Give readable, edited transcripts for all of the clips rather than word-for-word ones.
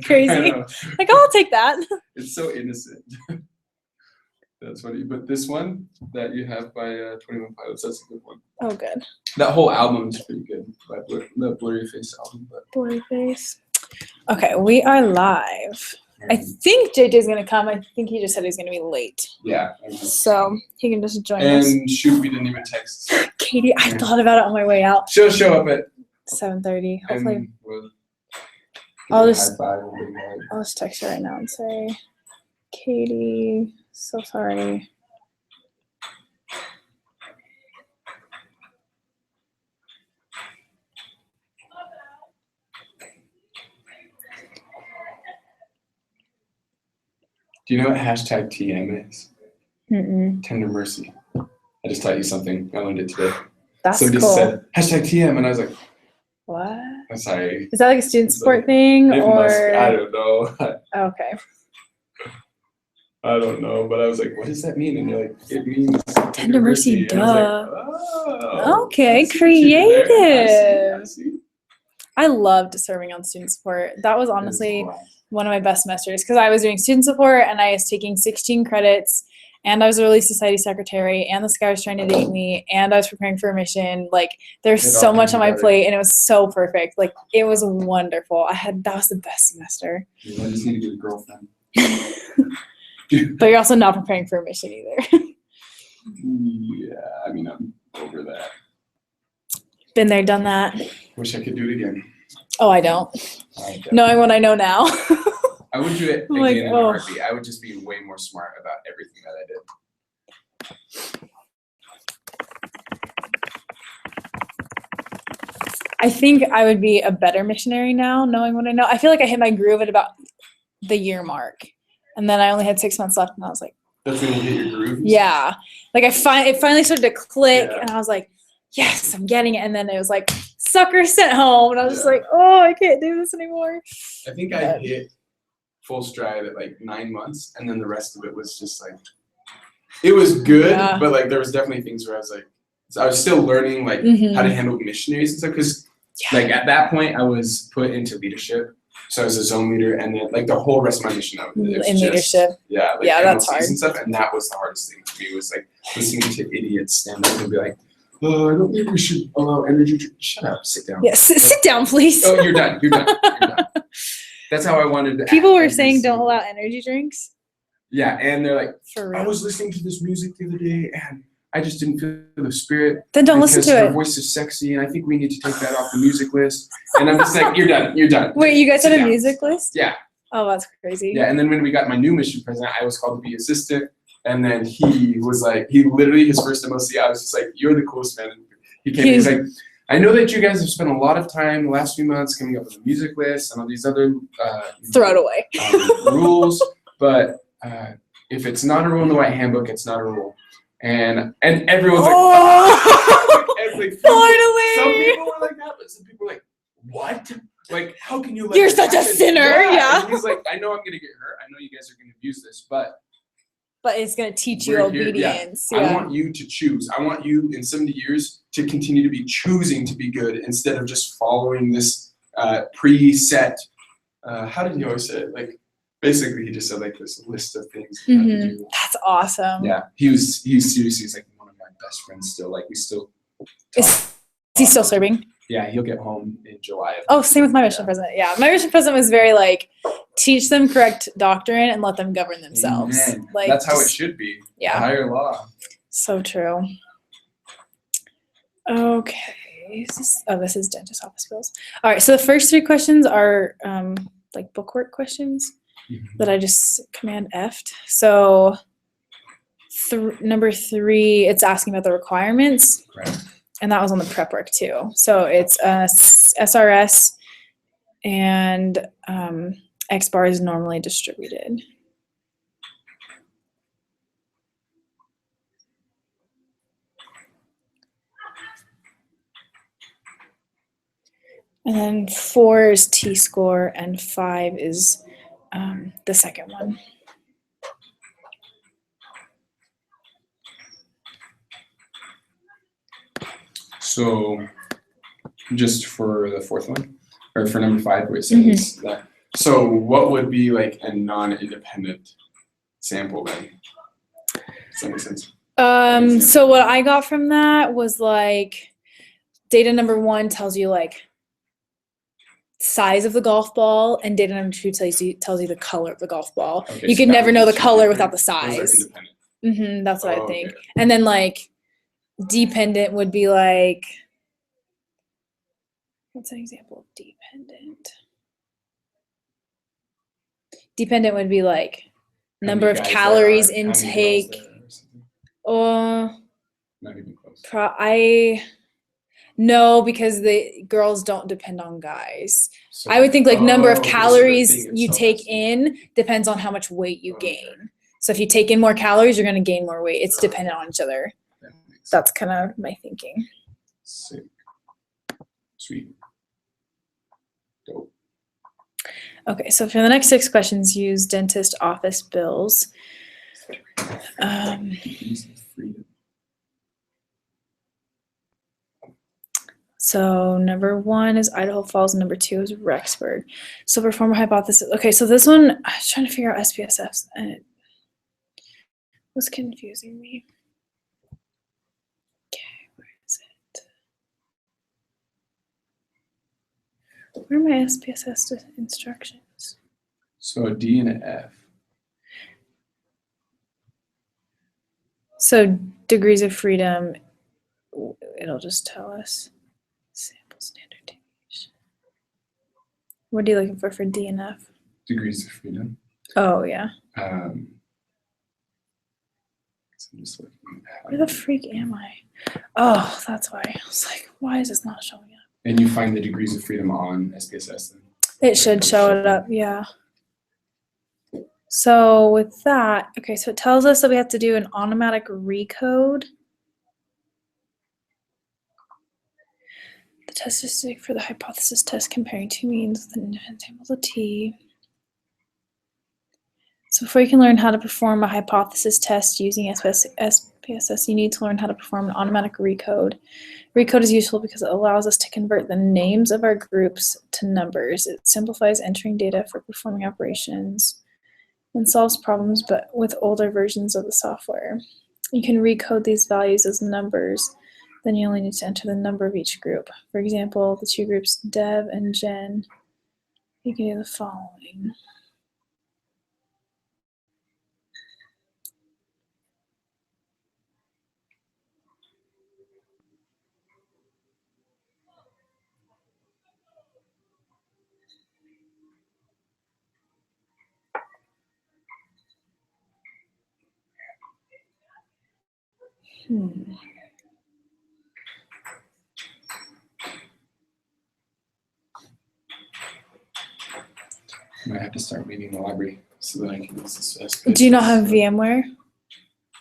crazy. Like, oh, I'll take that. It's so innocent. That's funny. But this one that you have by 21 Pilots, that's a good one. Oh, good. That whole album is pretty good. By the Blurry Face album. But. Blurry Face. Okay, we are live. I think JJ's gonna come. I think he just said he's gonna be late. Yeah. So he can just join us. And shoot, we didn't even text. Katie, I thought about it on my way out. She'll show up at 7:30. Hopefully. I'll just text her right now and say, Katie, so sorry. Do you know what hashtag TM is? Mm-mm. Tender Mercy. I just taught you something. I learned it today. That's Somebody cool. said hashtag TM, and I was like, what? I'm sorry. Is that like a student support thing, or? I don't know. Okay. I don't know, but I was like, what does that mean? And you're like, it means Tender Mercy, And I duh. was like, oh, Okay, creative. I loved serving on student support. That was honestly one of my best semesters because I was doing student support and I was taking 16 credits and I was a Relief Society secretary and this guy was trying to date me and I was preparing for a mission. Like there's so much on my plate and it was so perfect. Like it was wonderful. That was the best semester. I just need to get a girlfriend. But you're also not preparing for a mission either. Yeah, I mean, I'm over that. Been there, done that. Wish I could do it again. Oh, I don't. Knowing what I know now. I would do it again like, in a heartbeat. I would just be way more smart about everything that I did. I think I would be a better missionary now, knowing what I know. I feel like I hit my groove at about the year mark. And then I only had 6 months left and I was like, that's when you hit your groove? Yeah. Like it finally started to click and I was like, yes, I'm getting it. And then it was like, sucker sent home. And I was just like, oh, I can't do this anymore. I think I hit full stride at like 9 months. And then the rest of it was just like, it was good. But like there was definitely things where I was like, I was still learning like how to handle missionaries and stuff. Because like at that point I was put into leadership. So I was a zone leader, and then like the whole rest of my mission, it was in leadership. Like that's hard. And stuff, and that was the hardest thing for me was like listening to idiots stand up and be like, "Oh, I don't think we should allow energy drink." Shut up, sit down. Yes, sit down, please. Oh, you're done. You're done. That's how I wanted to. People were saying don't allow energy drinks. Yeah, and they're like, for real? I was listening to this music the other day, and I just didn't feel the spirit. Then don't listen to it. Her voice is sexy, and I think we need to take that off the music list. And I'm just like, you're done. You're done. Wait, you guys had a music list? Yeah. Oh, that's crazy. Yeah, and then when we got my new mission president, I was called to be assistant. And then he was like, he literally, his first MOC, I was just like, you're the coolest man. He came, he's like, I know that you guys have spent a lot of time the last few months coming up with a music list and all these other throw it away rules, but if it's not a rule in the White Handbook, it's not a rule. And everyone's like, finally. Some people were like that, but some people were like, what? Like, how can you? You're such a sinner. Yeah. And he's like, I know I'm gonna get hurt. I know you guys are gonna abuse this, but it's gonna teach you obedience. Yeah. I want you to choose. I want you in 70 years to continue to be choosing to be good instead of just following this preset. How did he always say it? Like. Basically, he just said like this list of things. That's awesome. Yeah, he's seriously, he's like one of my best friends still. Like we still. Is he still serving? Yeah, he'll get home in July. Oh, same with my mission president. Yeah, my mission president was very like, teach them correct doctrine and let them govern themselves. Amen. Like that's how it should be. Yeah. The higher law. So true. Okay. This is dentist office bills. All right. So the first 3 questions are like bookwork questions. That I just command F'd. So number 3, it's asking about the requirements. Right. And that was on the prep work too. So it's SRS and X bar is normally distributed. And then 4 is T-score and 5 is the second one. So just for the 4th one, or for number 5, where it says that So what would be like a non-independent sample then? Does that make sense? So what I got from that was like data number 1 tells you like size of the golf ball, and data number 2 tells you the color of the golf ball. Okay, You so could that never would know be the two color different- without the those are size. independent. That's what I think. Okay. And then like dependent would be like, what's an example of dependent? Dependent would be like How number many of guys calories there are, how many girls intake. there are or something? Not even close. No, because the girls don't depend on guys. So- I would think like number of okay, so the calories thing you itself take is- in depends on how much weight you Okay. gain. So if you take in more calories, you're going to gain more weight. It's dependent on each other. That makes That's kind of my thinking. Sick. Sweet. Dope. Okay, so for the next 6 questions, use dentist office bills. Degrees of freedom. So number 1 is Idaho Falls, and number 2 is Rexburg. So perform a hypothesis. Okay, so this one, I was trying to figure out SPSFs, and it was confusing me. Okay, where is it? Where are my SPSS instructions? So a D and an F. So degrees of freedom, it'll just tell us. Sample standard deviation. What are you looking for D and F? Degrees of freedom. Oh, yeah. So I'm just looking at Where the freak am I? Oh, that's why. I was like, why is this not showing up? And you find the degrees of freedom on SPSS then? It should show it up, yeah. So with that, okay, so it tells us that we have to do an automatic recode. The test is for the hypothesis test comparing 2 means with an independent sample of T. So before you can learn how to perform a hypothesis test using SPSS, you need to learn how to perform an automatic recode. Recode is useful because it allows us to convert the names of our groups to numbers. It simplifies entering data for performing operations and solves problems, but with older versions of the software. You can recode these values as numbers. Then you only need to enter the number of each group. For example, the 2 groups Dev and Jen. You can do the following. I might have to start meeting the library so that I can use this SPSS. Do you not have VMware?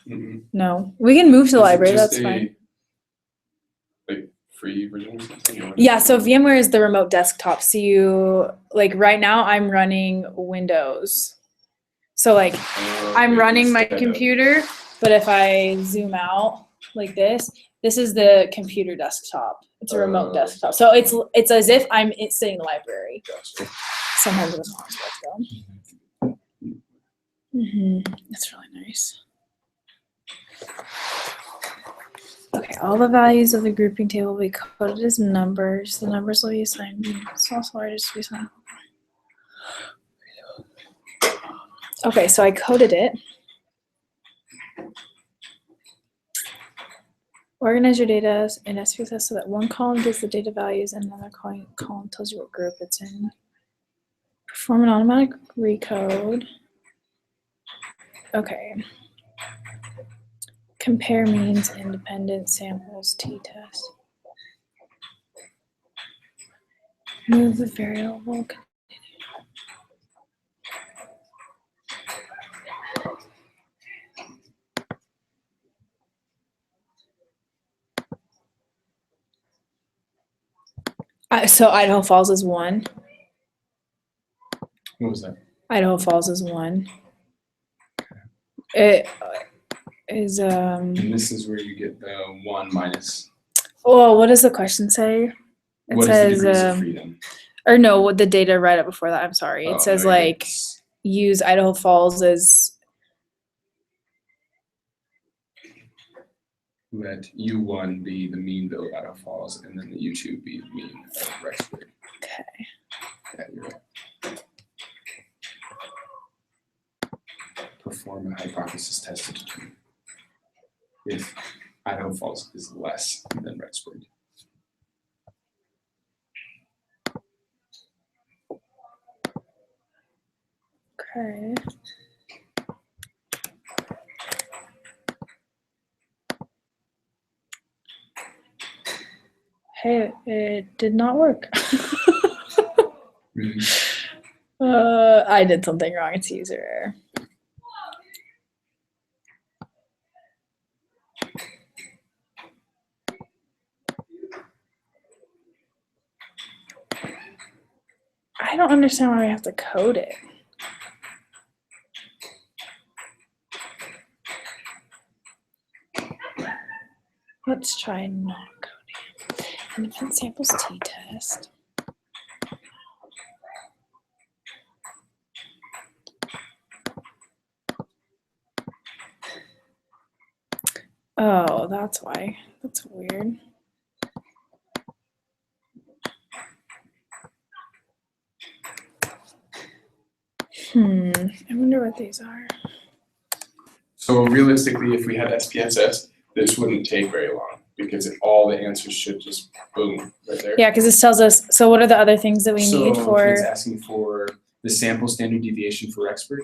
Mm-mm. No. We can move to the Is it library, just that's fine. Like free version or something? Or what? Yeah, so VMware is the remote desktop. So you, like right now I'm running Windows. So like I'm Okay, running my instead of- computer, but if I zoom out like this is the computer desktop. It's a remote desktop. So it's as if I'm sitting in the library. Gotcha. Sometimes it doesn't always work though. It's really nice. Okay, all the values of the grouping table will be coded as numbers. The numbers will be assigned small letters to be assigned. Okay, so I coded it. Organize your data in SPSS so that one column gives the data values and another column tells you what group it's in. Perform an automatic recode. Okay. Compare means independent samples t-test. Move the variable. So Idaho Falls is 1. What was that? Idaho Falls is 1. It is And this is where you get the 1 minus. oh, what does the question say? It What is the says degrees of freedom? or no, the data right up before that. I'm sorry. It Oh, says no, you're good. like use Idaho Falls as Let U1 be the mean bill of Idaho Falls, and then the U2 be the mean of Rexburg. okay. Yeah, you're right. Perform a hypothesis test to determine if Idaho Falls is less than Rexburg. Okay. Hey, it did not work. Really? I did something wrong. It's user error. I don't understand why we have to code it. Let's try not coding. Infant samples t-test. Oh, that's why. That's weird. I wonder what these are. So realistically, if we had SPSS, this wouldn't take very long because all the answers should just boom right there. Yeah, because this tells us, so what are the other things that we need So for? it's asking for the sample standard deviation for Rexburg.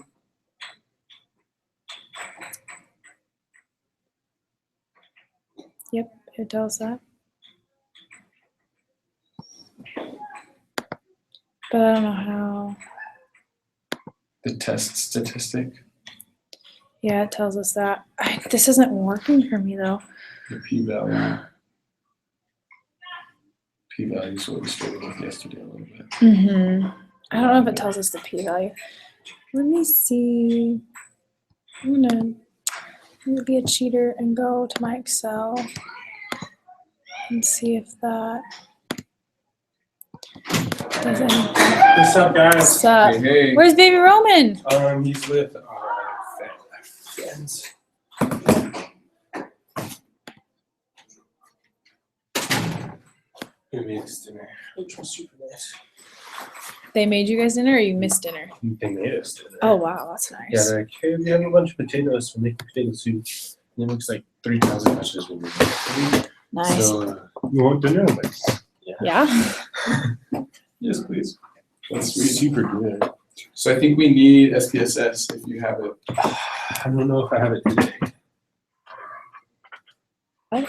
Yep, it tells that. But I don't know how. The test statistic. Yeah, it tells us that. This isn't working for me though. The p-value. P-value is what we struggled with yesterday a little bit. I don't know if it tells us the p-value. Let me see. I'm gonna be a cheater and go to my Excel and see if that does anything. What's up, guys? What's up? Hey. Where's baby Roman? He's with our friends. Who made us dinner? I trust you for this. They made you guys dinner or you missed dinner? They made us dinner. Oh wow, that's nice. Yeah, they're like, hey, we have a bunch of potatoes. We're making potato soup. And it looks like 3 times as much as we made. Nice. So, you want dinner? I'm like, Yeah. Yes, please. That's it's sweet. super good. So I think we need SPSS if you have it. I don't know if I have it today. What?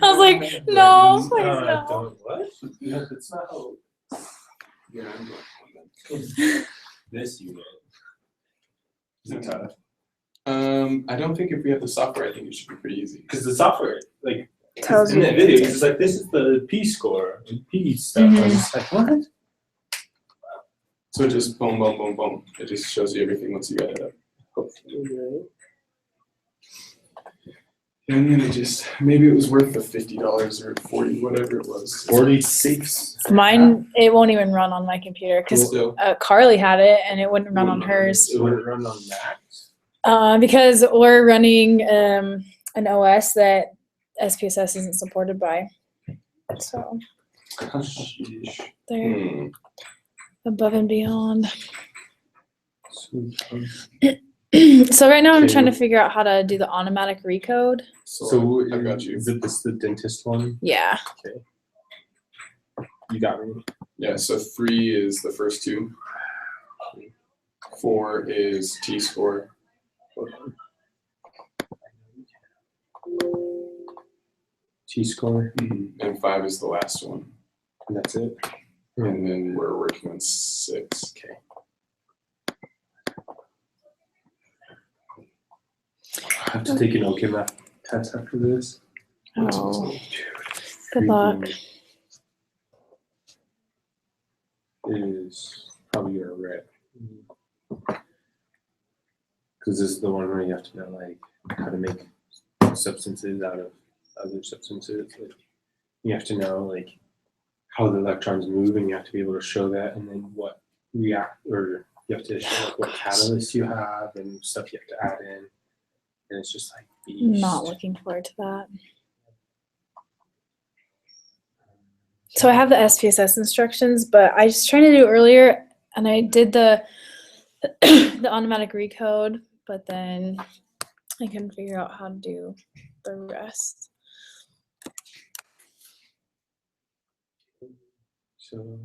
I was like, no, please no. Don't what? No, it's not how. Yeah, I'm going. This unit. Is it tough? I don't think if we have the software, I think it should be pretty easy. Because the software, like, Tells in you. that video, it's like, this is the P score, and P stuff. I was just like, what? So just boom, boom, boom, boom. It just shows you everything once you get it up. Okay. And then it just, maybe it was worth the $50 or 40, whatever it was. 46. Mine, it won't even run on my computer because Still. Carly had it and it wouldn't run on hers. It would run on Macs? Because we're running an OS that SPSS isn't supported by. So Sheesh. they're above and beyond. So right now I'm trying to figure out how to do the automatic recode. So I got you. Is it this the dentist one? Yeah. You got me. Yeah, so 3 is the first 2. 4 is T-score. T-score, And 5 is the last one. and that's it? And then we're working on 6. Okay. I have to take an OK math test after this. Oh, good luck. It is probably gonna rip. Because this is the one where you have to know like how to make substances out of other substances. Like, you have to know like how the electrons move, and you have to be able to show that, and then what react, or you have to show like what catalysts you have and stuff you have to add in, and it's just like beast. Not looking forward to that. So I have the SPSS instructions, but I was trying to do earlier, and I did the the automatic recode, but then I couldn't figure out how to do the rest. So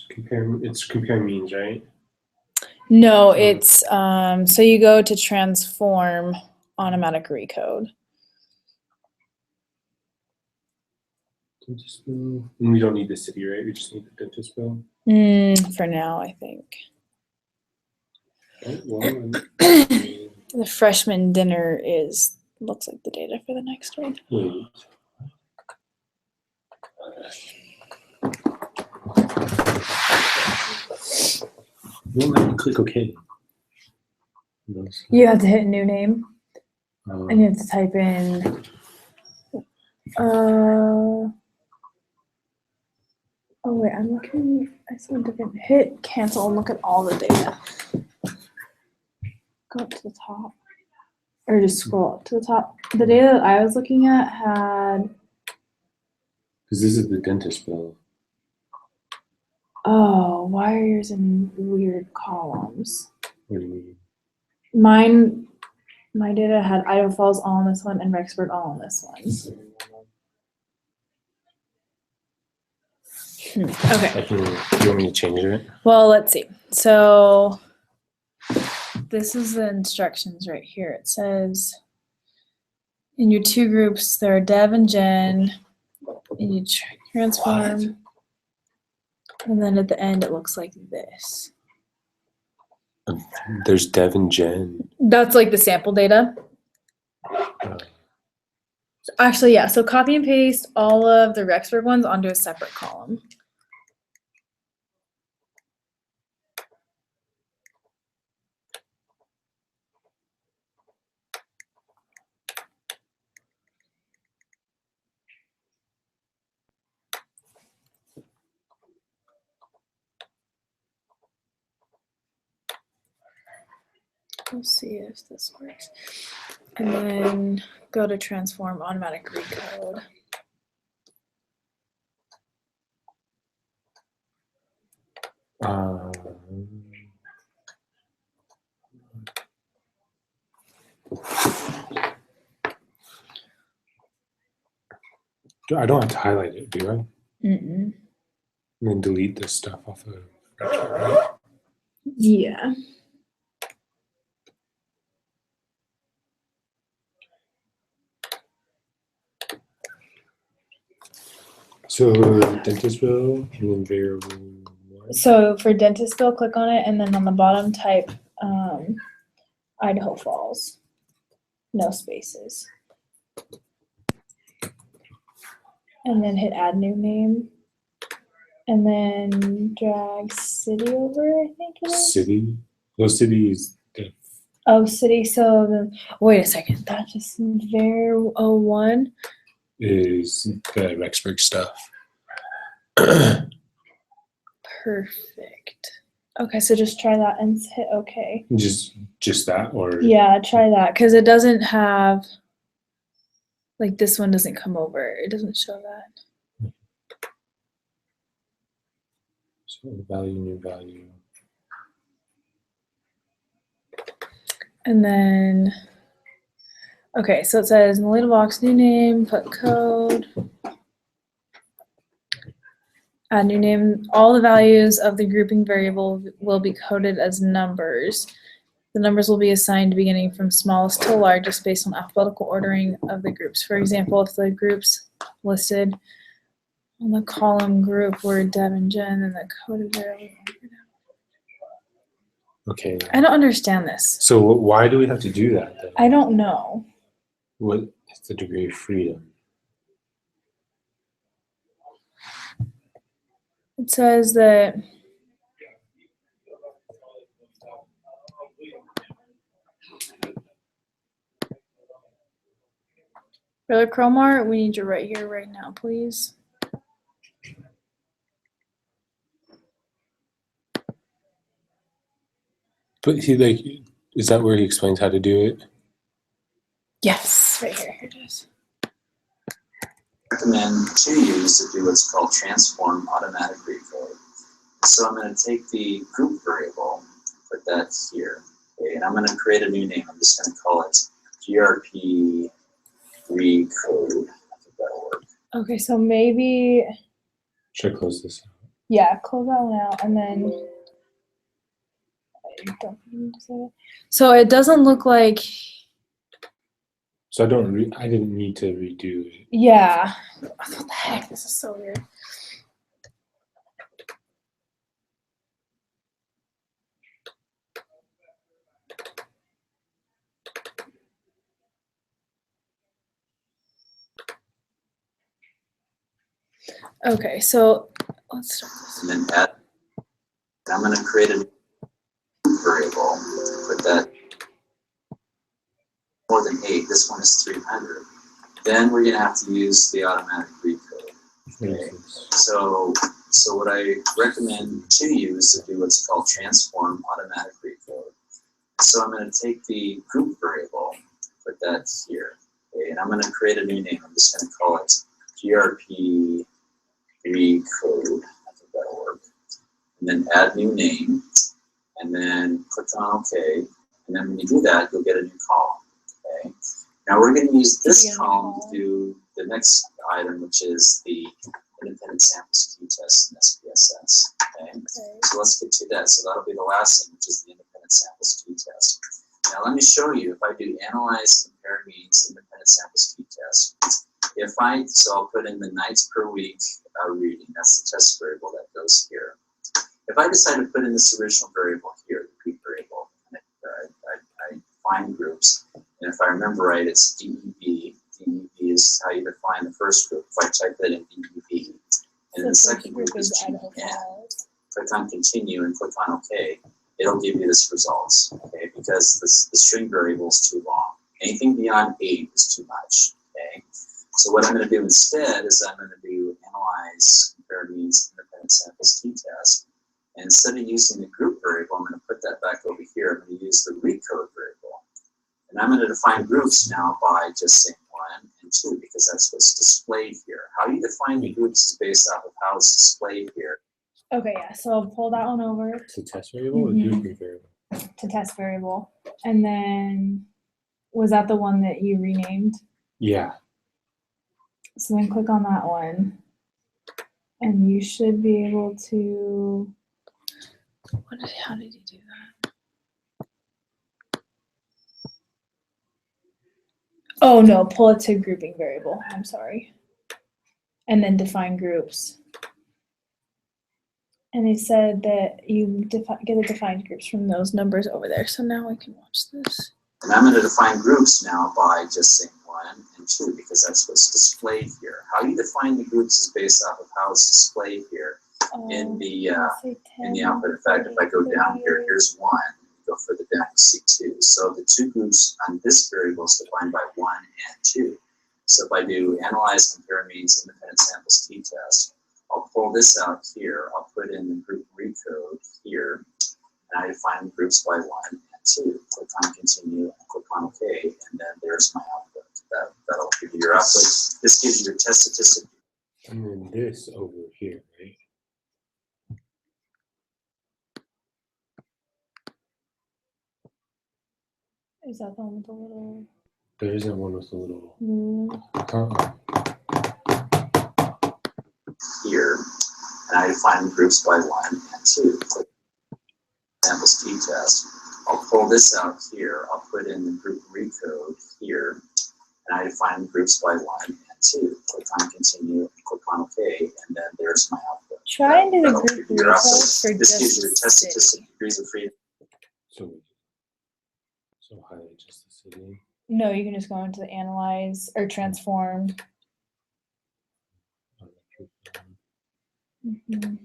compare means, right? No, it's so you go to transform automatic recode. Dentist bill. And we don't need the city, right? We just need the dentist bill. For now, I think. Oh, well, The freshman dinner looks like the data for the next one. wait. Well, I can click OK. You have to hit new name, and you Um, have to type in. Oh wait, I'm looking. I saw a different. Hit cancel and look at all the data. Go up to the top, or just scroll up to the top. The data that I was looking at had. Because this is the dentist bill. Oh, why are yours in weird columns? What do you mean? My data had Idaho Falls all on this one and Rexburg all on this one. Okay. Do you want me to change it? Well, let's see. So this is the instructions right here. It says in your two groups, there are Dev and Jen, and you transform. And then at the end, it looks like this. There's Dev and Jen. That's like the sample data. Actually, yeah. So copy and paste all of the Rexburg ones onto a separate column. We'll see if this works. And then go to transform automatic recode. I don't have to highlight it, do I? Mm-mm. And then delete this stuff off of. Yeah. So dentist bill and then variable one. So for dentist bill, click on it, and then on the bottom type Idaho Falls. No spaces. And then hit add new name. And then drag city over, I think it is. City. Well, city is the Oh, city. So then, wait a second. That just Ver 01. is the Rexburg stuff. Perfect. Okay, so just try that and hit OK. Just that, or Yeah, try that because it doesn't have, like this one doesn't come over. It doesn't show that. so value, new value. And then, okay, so it says in the little box, new name, put code. Add new name. All the values of the grouping variable will be coded as numbers. The numbers will be assigned beginning from smallest to largest based on alphabetical ordering of the groups. For example, if the groups listed on the column group were Deb and Jen, then the coded variable. Okay. I don't understand this. So why do we have to do that then? I don't know. What is the degree of freedom? It says that Brother Cromar, we need you right here, right now, please. But is that where he explains how to do it? Yes, right here. Here it is. Recommend to use to do what's called transform automatic recode. So I'm going to take the group variable, put that here, okay, and I'm going to create a new name. I'm just going to call it GRP recode. I think that'll work. Okay, so maybe, Should I close this out? yeah, close that one out, and then. I don't need to say it. So it doesn't look like. So I didn't need to redo it. Yeah. What the heck? This is so weird. Okay, so let's start this. And then add, I'm going to create a new variable, put that more than 8. This one is 300. Then we're going to have to use the automatic recode. Okay. So what I recommend to you is to do what's called transform automatic recode. So I'm going to take the group variable, put that here, okay, and I'm going to create a new name. I'm just going to call it GRP recode. I think that'll work. And then add new name, and then click on OK. And then when you do that, you'll get a new column. Okay. Now we're going to use this column to do the next item, which is the independent samples t-test and SPSS. Okay. So let's get to that. So that'll be the last thing, which is the independent samples t-test. Now let me show you, if I do analyze, compare means, independent samples t-test. So I'll put in the nights per week reading. That's the test variable that goes here. If I decide to put in this original variable here, the group variable, I find groups, and if I remember right, it's DEB. DEB is how you define the first group. If I type that in DEB, and then the second group is GN, click on continue and click on OK, it'll give you this results, okay, because the string variable is too long. Anything beyond 8 is too much, okay. So what I'm going to do instead is I'm going to do analyze, compare means, independent samples t-test. And instead of using the group variable, I'm going to put that back over here. I'm going to use the recode variable. And I'm going to define groups now by just saying 1 and 2, because that's what's displayed here. How you define the groups is based off of how it's displayed here. Okay, yeah, so I'll pull that one over To test variable or group variable? to test variable. And then, was that the one that you renamed? Yeah. So then click on that one. And you should be able to, how did you do that? Oh no, pull it to grouping variable, I'm sorry. And then define groups. And it said that you get the defined groups from those numbers over there. So now I can watch this. And I'm going to define groups now by just saying 1 and 2, because that's what's displayed here. How you define the groups is based off of how it's displayed here in the output. In fact, if I go down here, here's 1. Go further down, you see 2. So the two groups on this variable is defined by 1 and 2. So if I do analyze, compare means, independent samples t-test, I'll pull this out here. I'll put in the group recode here, and I define groups by 1 and 2. Click on continue, and click on OK, and then there's my output. That'll give you your output. This gives you your test statistic. And then this over here, right? Is that the one with the little? There isn't one with a little. Here, and I define groups by 1 and 2. Click samples t-test. I'll pull this out here. I'll put in the group recode here, and I define groups by 1 and 2. Click on continue, and click on OK, and then there's my output. Try and do the That'll group give you your output. recode for This gives you your just test city. statistic degrees of freedom. So highlight just the city. No, you can just go into the analyze or transform. Mhm.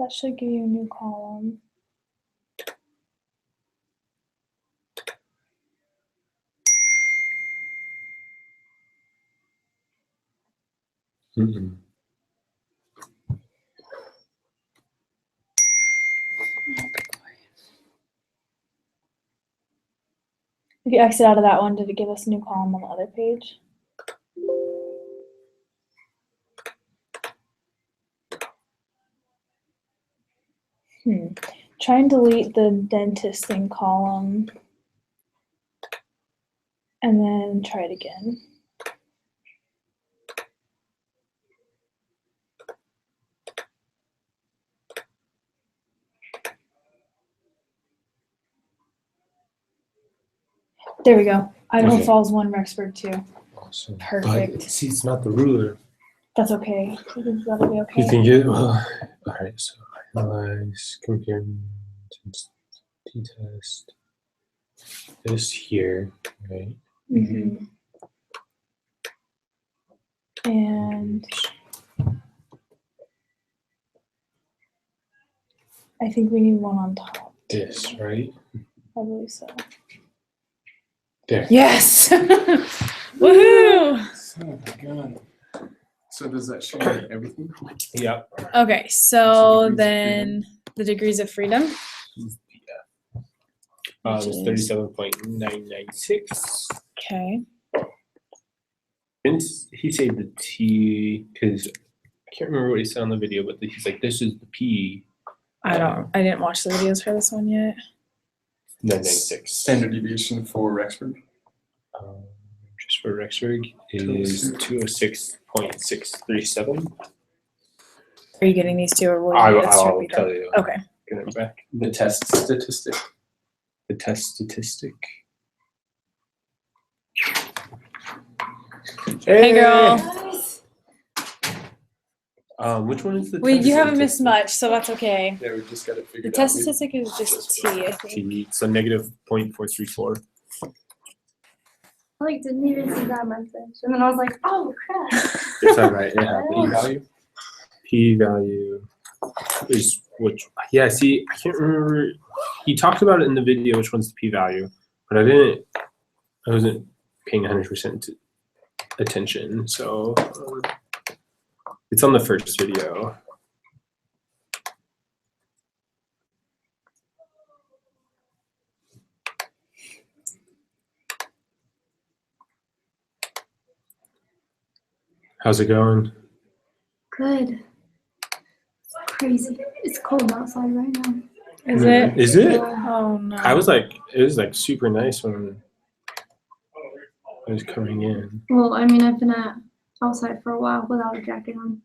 So that should give you a new column. Mm-mm. If you exit out of that one, did it give us a new column on the other page? Try and delete the dentisting column. And then try it again. There we go. Idaho Okay. Falls 1, Rexburg 2. Awesome. Perfect. But see, it's not the ruler. That's okay. That'll be okay. You think it? All right. So analyze, compare, t-test. This here, right? Mhm. And I think we need one on top. This, right? I believe so. There. Yes! Woohoo! Son of a gun. So does that show like everything? Yep. Okay, so then the degrees of freedom. It's Which is- 37.996. Okay. Didn't he say the T? Because I can't remember what he said on the video, but he's like, "This is the P." I didn't watch the videos for this one yet. 996. Standard deviation for Rexburg. Just for Rexburg is 206.637. Are you getting these two or will you I'll get this to repeat tell them? you. Okay. Get it back. The test statistic. The test statistic. Hey girl. Which one is the? Wait, test you haven't missed statistic? much, so that's okay. Yeah, we just got it The figured test out. statistic is just T, I think. T, so negative 0.434. I like didn't even see that message, and then I was like, "Oh crap!" It's all right. It happens. P-value? P-value is which? Yeah. See, I can't remember. He talked about it in the video. Which one's the p-value? But I wasn't paying 100% attention. So it's on the first video. How's it going? Good. It's crazy. It's cold outside right now. Is it? Is it? Oh no. I was like, it was like super nice when I was coming in. Well, I mean, I've been outside for a while without a jacket on.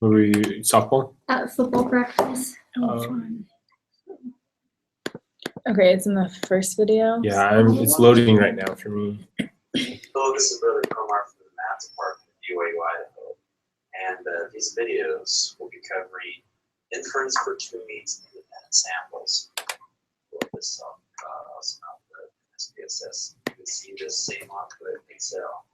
Were we softball? At football practice. Okay, it's in the first video. Yeah, it's loading right now for me. Hello, this is Brother Komar from the Math Department of UAU Idaho, and these videos will be covering inference for 2 means independent samples. For this also not the SPSS. You can see this same output in Excel.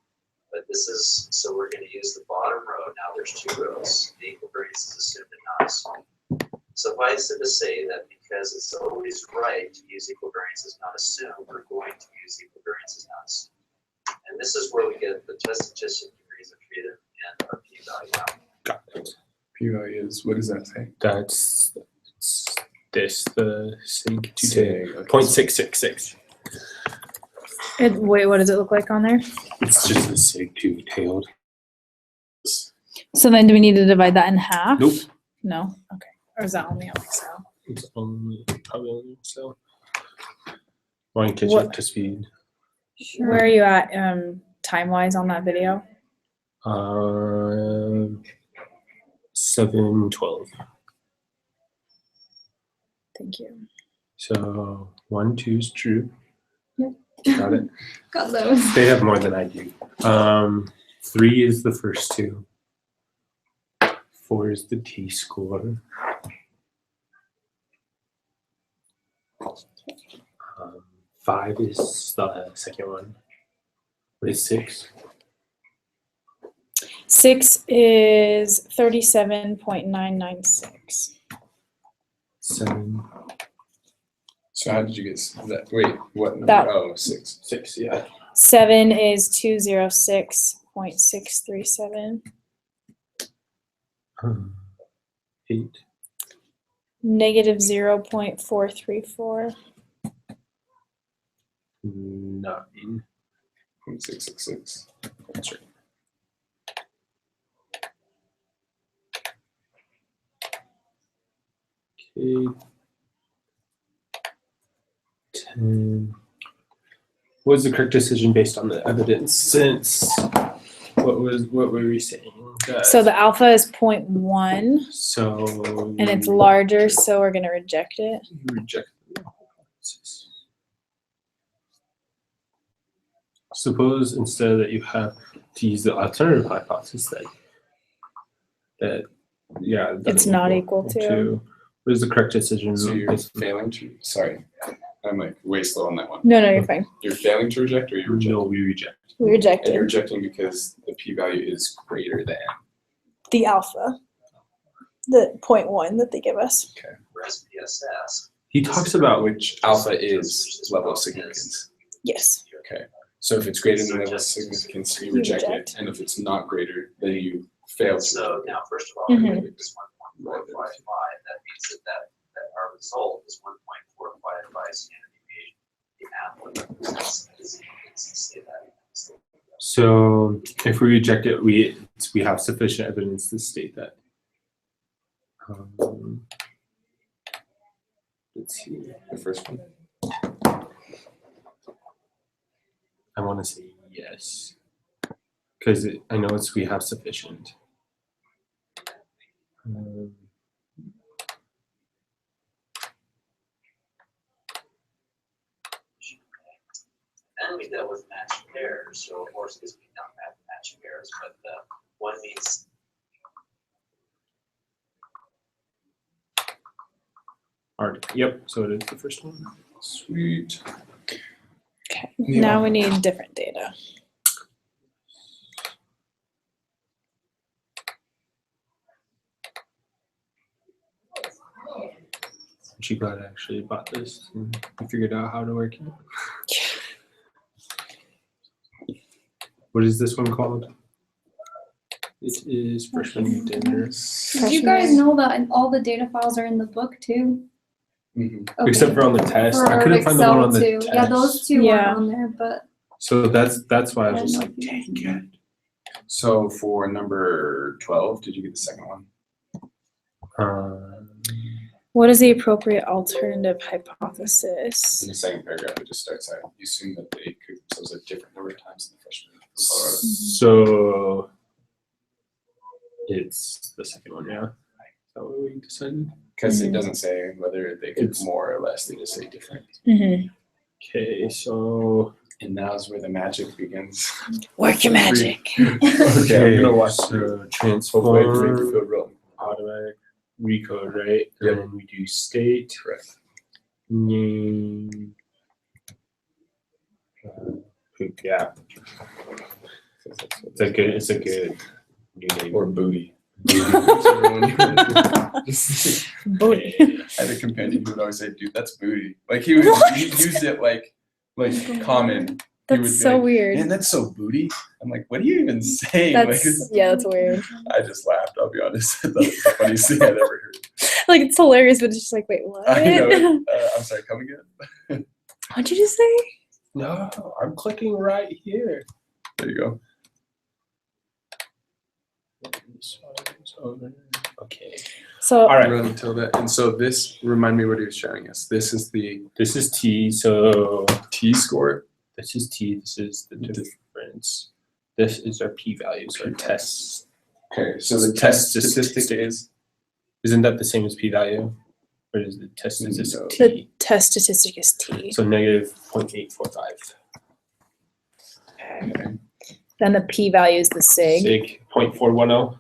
But this is, so we're going to use the bottom row. Now there's 2 rows. The equal variance is assumed and not assumed. Suffice it to say that because it's always right to use equal variances not assumed, we're going to use equal variances not assumed. And this is where we get the test statistic degrees of freedom and our p-value out. Got it. P-value is, what does that say? That's this, the sig Sig, 2 okay. 0.666. Wait, what does it look like on there? It's just the sig 2 tailed. So then do we need to divide that in half? Nope. No? Okay. Or is that only on Excel? It's only probably only so. Want to catch What- up to speed? Where are you at time-wise on that video? 7:12. Thank you. So 1, 2 is true. Yep. Got it. Got those. They have more than I do. 3 is the first 2. 4 is the t-score. 5 is the second one. What is 6? 6 is 37.996. 7. So how did you get that? Wait, what number? That- Oh, 6. 6, yeah. 7 is 206.637. 8. Negative 0.434. 9. 666. That's right. Okay. 10. Was the correct decision based on the evidence since what were we saying? So the alpha is 0.1 So and it's larger, so we're going to reject it. you reject the hypothesis. Suppose instead that you have to use the alternative hypothesis that It's not equal to. What is the correct decision? So you're based on- failing to. Sorry, I'm like way slow on that one. No, you're fine. You're failing to reject, or you're rejecting. No, we reject. We And rejected you're rejecting because the p-value is greater than. the alpha, the 0.1 that they give us. Whereas PSS. He talks about Which alpha is level of significance. Yes. Okay. So if it's greater than level of significance, you reject reject. it, and if it's not greater, then you fail to. So now, first of all, Mhm. it's 1.455. That means that our result is 1.45 by standard deviation. The alpha is say that. so if we reject it, we have sufficient evidence to state that. Let's see. The first one. I want to say yes, because I know we have sufficient. And we dealt with matching pairs, so of course this we don't have matching pairs, but one means Hard. Yep. So it is the first one. Sweet. Okay. Yeah. Now we need different data. She glad I actually bought this and I figured out how to work it. What is this one called? It is freshman dinner. Did you guys know that all the data files are in the book too? Mhm. Okay. Except for on the test. I For couldn't find the one on the Excel test. too. Yeah, those two Yeah. weren't on there, but So that's why I I was don't just know like, if you guys dang know. it. So for number 12, did you get the second one? What is the appropriate alternative hypothesis? In the second paragraph, it just starts out. You assume that they cook themselves a different number of times in the freshman in Colorado. So it's the second one, yeah. Is that what we decided? Because Mhm. it doesn't say whether they cook It's- more or less, they just say different. Mm-hmm. Okay, so And now's where the magic begins. Work your magic. Okay, I'm gonna watch so Hopefully I can make you transform feel real. automatic recode, right? Yep. And then we do state. Correct. Name. Poop, yeah. It's a good new name. Or booty. Just- Booty. I had a companion who would always say, "Dude, that's booty." Like he used it like common. He would be That's so like, weird. Man, that's so booty. I'm like, what are you even saying? That's that's weird. I just laughed. I'll be honest. That was the funniest thing I'd ever heard. Like it's hilarious, but it's just like, wait, what? I know. I'm sorry. Come again. What'd you just say? No, I'm clicking right here. There you go. Okay. So All right. Run until that. And so this, remind me what he was showing us. This is the This is T, so T score. this is T, this is the difference. This is our p-values, our tests. Okay, so the test statistic is Isn't that the same as p-value? Or is the test statistic No. the T? test statistic is T. So negative 0.845. okay. Then the p-value is the sig. Sig 0.410.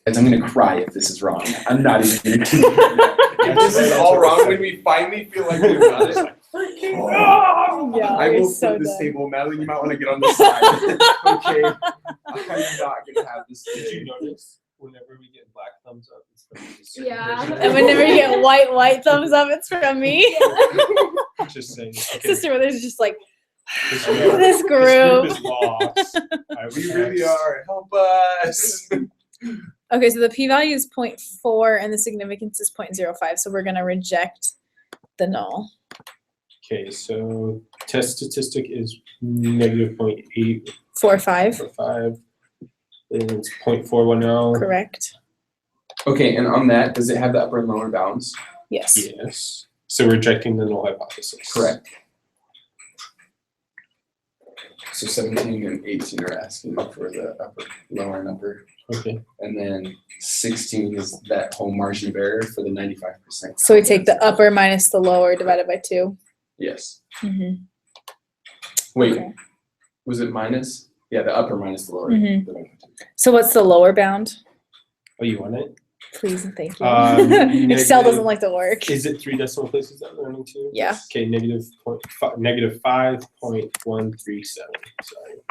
Guys, I'm gonna cry if this is wrong. I'm not even gonna keep If this is all wrong when we finally feel like we've got it. Yeah, I we're will so flip this done. table. Madeline, you might want to get on the side. Okay. I'm not gonna have this. Did you notice whenever we get black thumbs up, it's from this Yeah. person. And whenever you get white thumbs up, it's from me. Just saying. Okay. Sister Withers is just like, This this group group. is lost. We really are. Help us. Okay, so the p-value is 0.4 and the significance is 0.05. So we're gonna reject the null. Okay, so test statistic is negative 0.845. 4.5, And it's 0.410. correct? Okay, and on that, does it have the upper and lower bounds? Yes. Yes. So we're rejecting the null hypothesis. Correct. So 17 and 18 are asking for the upper, lower and upper. Okay. And then 16 is that whole margin of error for the 95%. So we take the upper minus the lower divided by 2. Yes. Mm-hmm. Wait, Okay. was it minus? Yeah, the upper minus the lower. Mhm. divided by 2. So what's the lower bound? Oh, you want it? Please and thank you. Negative- Excel doesn't like to work. Is it 3 decimal places that we're running to? Yeah. Okay, negative 5.137. Sorry.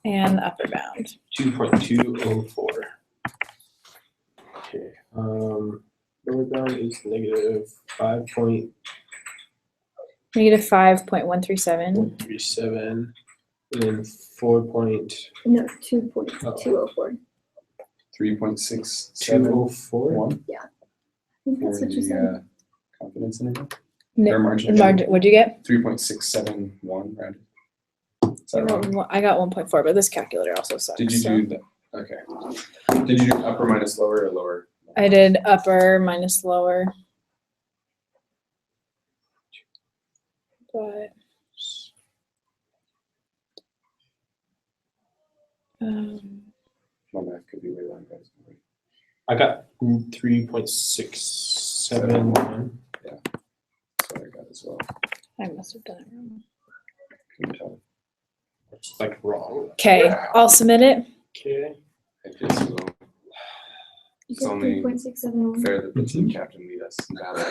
And the upper bound. 2.204. Okay. Lower bound is negative 5.137. Negative 5.137. And then 4.204. No, 2.204. 3.671 I think for that's what you the said. confidence interval. No, Or margin. margin, what'd you get? 3.671, right? Is that wrong? I got 1.4, but this calculator also sucks. Did you so. do that? Okay. Did you do upper minus lower or lower? I did upper minus lower. But My math could be way wrong, guys. I got 3.671. That's what I got as well. I must have done it wrong. Couldn't tell. It's like wrong. Okay, I'll submit it. Okay. I guess so. You It's said only 3.671. fair that the team captain lead us in battle.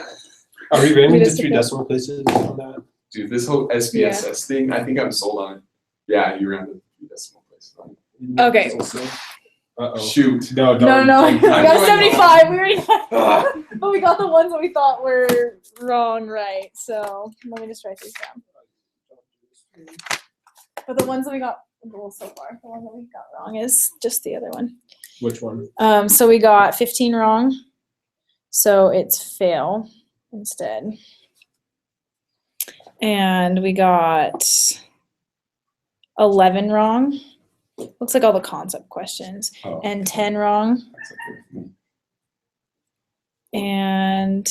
Are we running We to just 3 took it. decimal places on that? Dude, this whole SPSS thing, I think I'm sold on it. Yeah, you ran the 3 decimal places on it. Okay. Uh-oh. Shoot. No, No, don't. no, we don't- got going 75. We already got, Ah. but we got the ones that we thought were wrong, right? So let me just write these down. But the ones that we got well, so far, the one that we got wrong is just the other one. Which one? So we got 15 wrong. So it's fail instead. And we got 11 wrong. Looks like all the concept questions. Oh, And 10 wrong. that's okay with me. And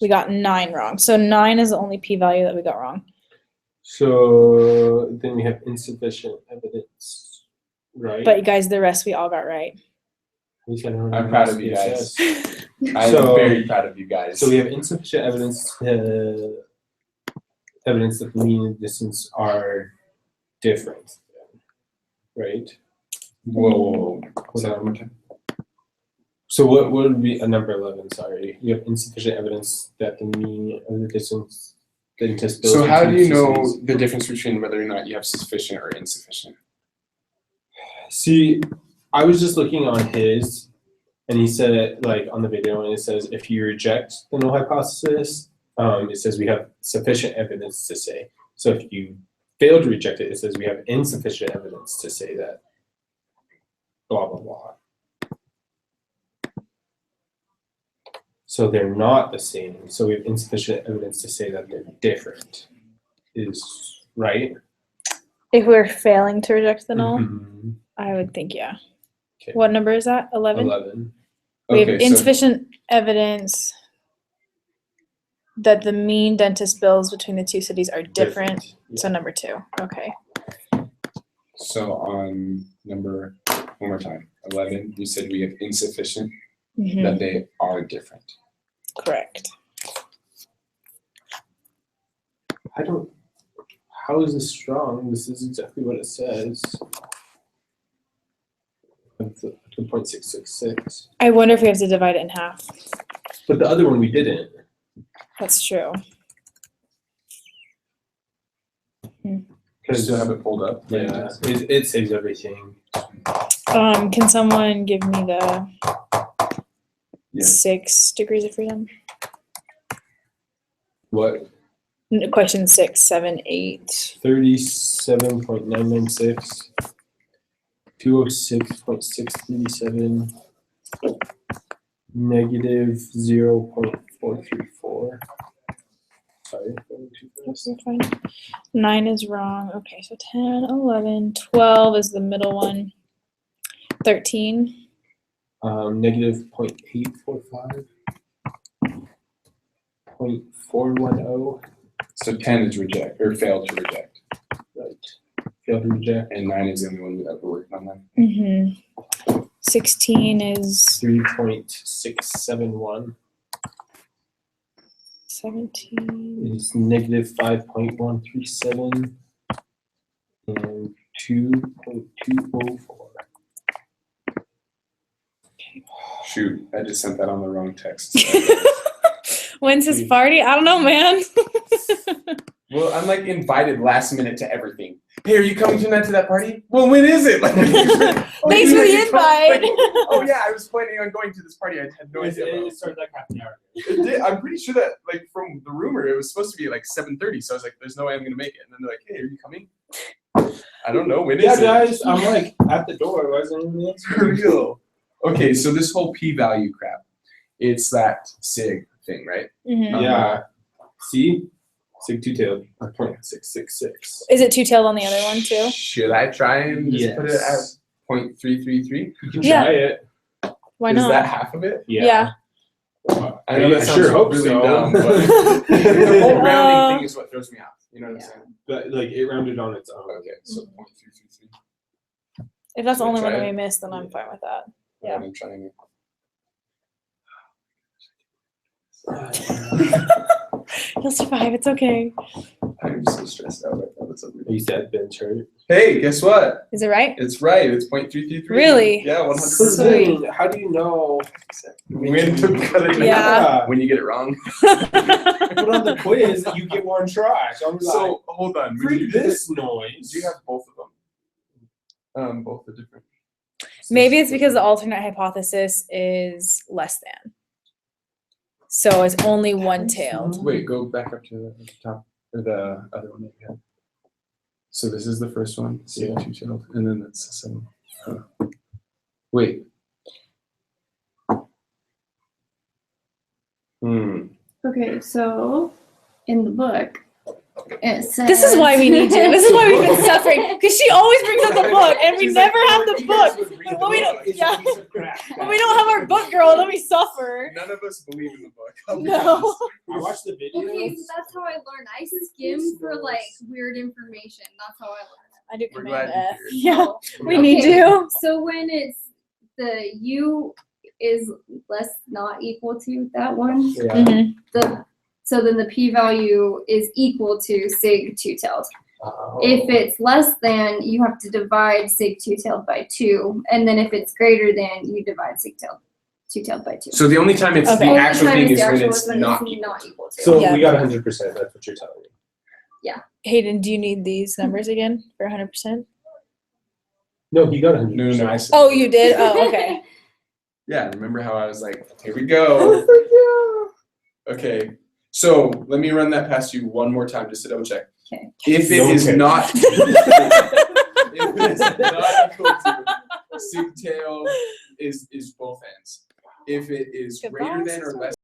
we got 9 wrong. So 9 is the only p-value that we got wrong. So then we have insufficient evidence, right? But you guys, the rest we all got right. We can run I'm proud of you guys. SPSS. I'm So- very proud of you guys. So we have insufficient evidence evidence that the mean and distance are different, right? Whoa. Hold on. So what would be a number 11? Sorry, you have insufficient evidence that the mean of the distance that anticipates. So how do you know the difference between whether or not you have sufficient or insufficient? See, I was just looking on his, and he said it like on the video, and it says if you reject the null hypothesis, it says we have sufficient evidence to say. So if you fail to reject it, it says we have insufficient evidence to say that. Blah blah blah. So they're not the same. So we have insufficient evidence to say that they're different. Is right? If we're failing to reject the null, Mhm. I would think, yeah. Okay. What number is that? 11? 11. We have Okay, so insufficient evidence that the mean dentist bills between the two cities are different. Yeah. So number 2. Okay. on number, one more time, 11, you said we have insufficient, Mhm, that they are different. correct. How is this strong? This is exactly what it says. 2.666. I wonder if we have to divide it in half. But the other one we didn't. That's true. You still have it pulled up? Yeah, it saves everything. Can someone give me the Yeah. 6 degrees of freedom? What? Question 6, 7, 8. 37.996. 206.637. Negative 0.434. Sorry. Oops, you're fine. 9 is wrong. Okay, so 10, 11, 12 is the middle one. 13. Negative 0.845. 0.410. So 10 is reject or failed to reject, Right. Failed to reject. and 9 is the only one that we're working on. Then 16 is 3.671 17. is negative 5.137 and 2.204. shoot, I just sent that on the wrong text. When's his party? I don't know, man. Well, I'm like invited last minute to everything. Hey, are you coming tonight to that party? Well, when is it? Like, Thanks for the invite. Oh yeah, I was planning on going to this party. I had no idea. About it. started like half an hour. It did. I'm pretty sure that, like, from the rumor, it was supposed to be like 7:30. So I was like, "There's no way I'm gonna make it." And then they're like, "Hey, are you coming?" I don't know. When is Yeah, it? guys, I'm like at the door. Why isn't anyone else? For real. Okay, so this whole p-value crap, it's that sig thing, right? Mhm. Yeah. See? Sig two-tailed. 0.666. Is it two-tailed on the other one too? Should I try and just put it at Yes. 0.333? You can Yeah. try it. Why Is not? that half of it? Yeah. I know that I sounds sure hope really so. dumb, but the whole rounding thing is what throws me off. You know what I'm saying? But like it rounded on its own. Okay, so 0.333. If that's the Should I only one try that it? we missed, then I'm fine with that. Yeah. I'm trying it. You'll survive. It's okay. I'm so stressed out right now. That's unreal. You said bench hurt. Hey, guess what? Is it right? It's right. It's 0.333. Really? Yeah, 100%. Sweet. How do you know? When to cut it Yeah. When you get it wrong. Put on the quiz, you get one try. So I'm like, So hold on. When free you do this noise. do you have both of them? Both the different. Maybe it's because the alternate hypothesis is less than. So it's only one-tailed. Wait, go back up to the top or the other one that you had. So this is the first one, Yeah. two-tailed, and then that's the second. Wait. Okay, so in the book, it says. This is why we need you. This is why we've been suffering. Because she always brings up the book, and we She's never like, have "Oh, the you guys book. would read the When we book." don't, yeah. When we don't have our book, girl, then we suffer. None of us believe in the book. I'll be No. honest. I watched the video. Okay, so that's how I learned. I skim for like weird information. That's how I learned. I do We're command glad F. you're Yeah, So, we need you. So when it's the U is less not equal to that one, Yeah. Mhm. so then the p-value is equal to sig two-tailed. Oh. If it's less than, you have to divide sig two-tailed by 2, and then if it's greater than, you divide sig two-tailed by 2. So the only time it's Okay. the Only actual time thing it's is the when actual it's is when not it's equal. not equal to. So Yeah. we got 100%. That's what you're telling me. Hayden, do you need these numbers again for 100%? No, he got 100%. No, I said. Oh, you did? Oh, okay. Yeah, remember how I was like, here we go. Okay, so let me run that past you one more time just to double check. Okay. If it Don't is care. not, if it is not equal to, sigtail is both ends. If it is Goodbye, greater than or sister. less